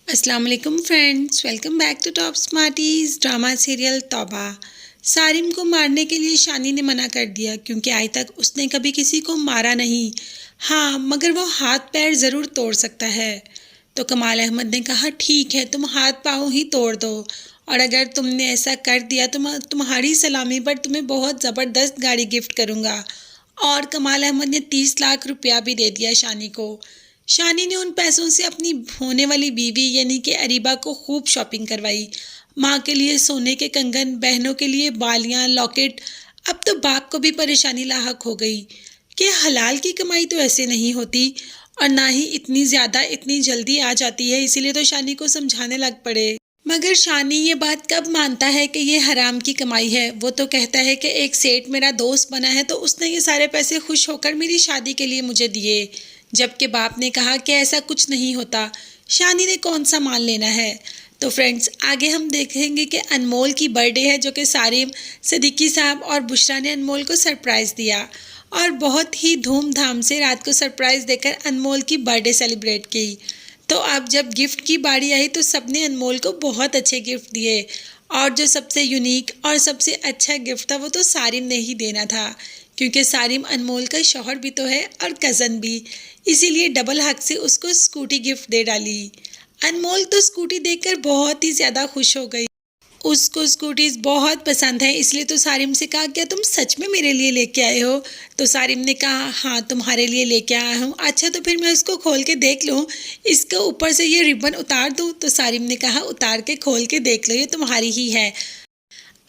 अस्सलाम वालेकुम friends, welcome back to Top Smarties. Drama serial Tauba. Sarim को मारने के लिए शानी ने मना कर दिया क्योंकि आज तक उसने कभी किसी को मारा नहीं। हाँ, मगर वो हाथ पैर ज़रूर तोड़ सकता है। तो कमाल अहमद ने कहा, ठीक है, तुम हाथ पाँव ही तोड़ दो, और अगर तुमने ऐसा कर दिया तो मैं तुम्हारी सलामी पर तुम्हें बहुत ज़बरदस्त गाड़ी गिफ्ट करूँगा। और कमाल अहमद ने 30 लाख रुपया भी दे दिया शानी को। शानी ने उन पैसों से अपनी होने वाली बीवी यानी कि अरीबा को खूब शॉपिंग करवाई। माँ के लिए सोने के कंगन, बहनों के लिए बालियाँ, लॉकेट। अब तो बाप को भी परेशानी लाहक हो गई कि हलाल की कमाई तो ऐसे नहीं होती, और ना ही इतनी ज़्यादा इतनी जल्दी आ जाती है। इसीलिए तो शानी को समझाने लग पड़े। मगर शानी ये बात कब मानता है कि ये हराम की कमाई है। वो तो कहता है कि एक सेठ मेरा दोस्त बना है तो उसने ये सारे पैसे खुश होकर मेरी शादी के लिए मुझे दिए, जबकि बाप ने कहा कि ऐसा कुछ नहीं होता। शानी ने कौन सा मान लेना है। तो फ्रेंड्स, आगे हम देखेंगे कि अनमोल की बर्थडे है, जो कि सारिम, सिद्दीकी साहब और बुशरा ने अनमोल को सरप्राइज़ दिया, और बहुत ही धूमधाम से रात को सरप्राइज़ देकर अनमोल की बर्थडे सेलिब्रेट की। तो अब जब गिफ्ट की बारी आई तो सबने अनमोल को बहुत अच्छे गिफ्ट दिए, और जो सबसे यूनिक और सबसे अच्छा गिफ्ट था वो तो सारिम ने ही देना था, क्योंकि सारिम अनमोल का शौहर भी तो है और कज़न भी। इसीलिए डबल हक से उसको स्कूटी गिफ्ट दे डाली। अनमोल तो स्कूटी देखकर बहुत ही ज़्यादा खुश हो गई। उसको स्कूटीज़ बहुत पसंद है, इसलिए तो सारिम से कहा, क्या तुम सच में मेरे लिए लेके आए हो? तो सारिम ने कहा, हाँ, तुम्हारे लिए लेके आया हूँ। अच्छा, तो फिर मैं उसको खोल के देख लूँ, इसके ऊपर से ये रिबन उतार दूँ? तो सारिम ने कहा, उतार के खोल के देख लो, ये तुम्हारी ही है।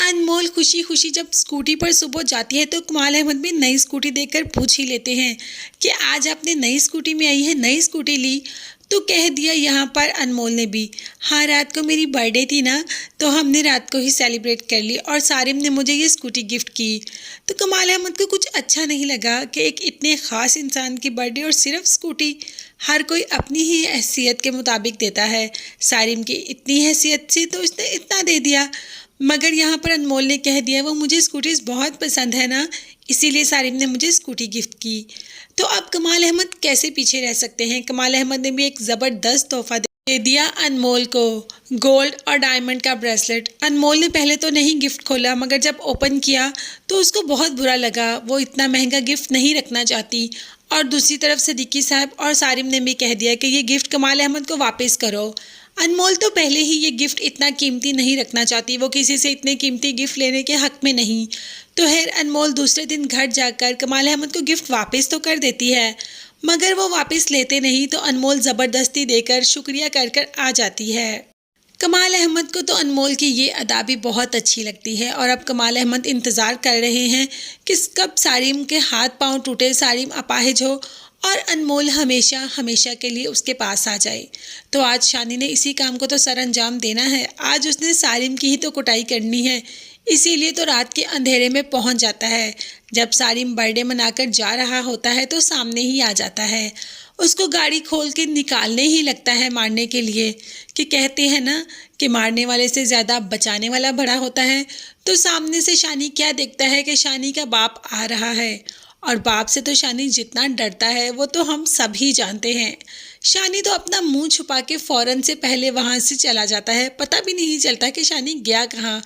अनमोल खुशी खुशी जब स्कूटी पर सुबह जाती है तो कमाल अहमद भी नई स्कूटी देखकर पूछ ही लेते हैं कि आज आपने नई स्कूटी में आई है, नई स्कूटी ली? तो कह दिया यहाँ पर अनमोल ने भी, हाँ, रात को मेरी बर्थडे थी ना, तो हमने रात को ही सेलिब्रेट कर ली और सारिम ने मुझे ये स्कूटी गिफ्ट की। तो कमाल अहमद को कुछ अच्छा नहीं लगा कि एक इतने ख़ास इंसान की बर्थडे और सिर्फ स्कूटी। हर कोई अपनी ही हैसियत के मुताबिक देता है। सारिम की इतनी हैसियत थी तो उसने इतना दे दिया। मगर यहाँ पर अनमोल ने कह दिया, वो मुझे स्कूटीज़ बहुत पसंद है ना, इसीलिए सारिम ने मुझे स्कूटी गिफ्ट की। तो अब कमाल अहमद कैसे पीछे रह सकते हैं। कमाल अहमद ने भी एक ज़बरदस्त तोहफा दे दिया अनमोल को, गोल्ड और डायमंड का ब्रेसलेट। अनमोल ने पहले तो नहीं गिफ्ट खोला, मगर जब ओपन किया तो उसको बहुत बुरा लगा। वो इतना महंगा गिफ्ट नहीं रखना चाहती। और दूसरी तरफ सिद्दीकी साहब और सारिम ने भी कह दिया कि ये गिफ्ट कमाल अहमद को वापस करो। अनमोल तो पहले ही ये गिफ्ट इतना कीमती नहीं रखना चाहती, वो किसी से इतने कीमती गिफ्ट लेने के हक में नहीं। तो खैर अनमोल दूसरे दिन घर जाकर कमाल अहमद को गिफ्ट वापस तो कर देती है, मगर वो वापस लेते नहीं, तो अनमोल ज़बरदस्ती देकर शुक्रिया कर कर आ जाती है। कमाल अहमद को तो अनमोल की ये अदा भी बहुत अच्छी लगती है, और अब कमाल अहमद इंतज़ार कर रहे हैं कि कब सारिम के हाथ पांव टूटे, सारिम अपाहिज हो और अनमोल हमेशा हमेशा के लिए उसके पास आ जाए। तो आज शानी ने इसी काम को तो सर अंजाम देना है। आज उसने सारिम की ही तो कुटाई करनी है। इसीलिए तो रात के अंधेरे में पहुंच जाता है। जब सारिम बर्थडे मनाकर जा रहा होता है तो सामने ही आ जाता है। उसको गाड़ी खोल के निकालने ही लगता है मारने के लिए, कि कहते हैं ना कि मारने वाले से ज़्यादा बचाने वाला बड़ा होता है। तो सामने से शानी क्या देखता है कि शानी का बाप आ रहा है, और बाप से तो शानी जितना डरता है वो तो हम सभी जानते हैं। शानी तो अपना मुंह छुपा के फ़ौरन से पहले वहाँ से चला जाता है। पता भी नहीं चलता कि शानी गया कहाँ,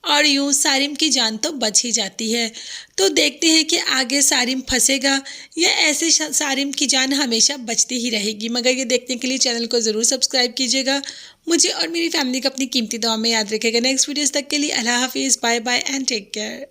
और यूँ सारिम की जान तो बच ही जाती है। तो देखते हैं कि आगे सारिम फंसेगा या ऐसे सारिम की जान हमेशा बचती ही रहेगी। मगर ये देखने के लिए चैनल को ज़रूर सब्सक्राइब कीजिएगा। मुझे और मेरी फैमिली को अपनी कीमती दुआ में याद रखेगा। नेक्स्ट वीडियोज़ तक के लिए अल्लाह हाफिज़, bye bye and take care.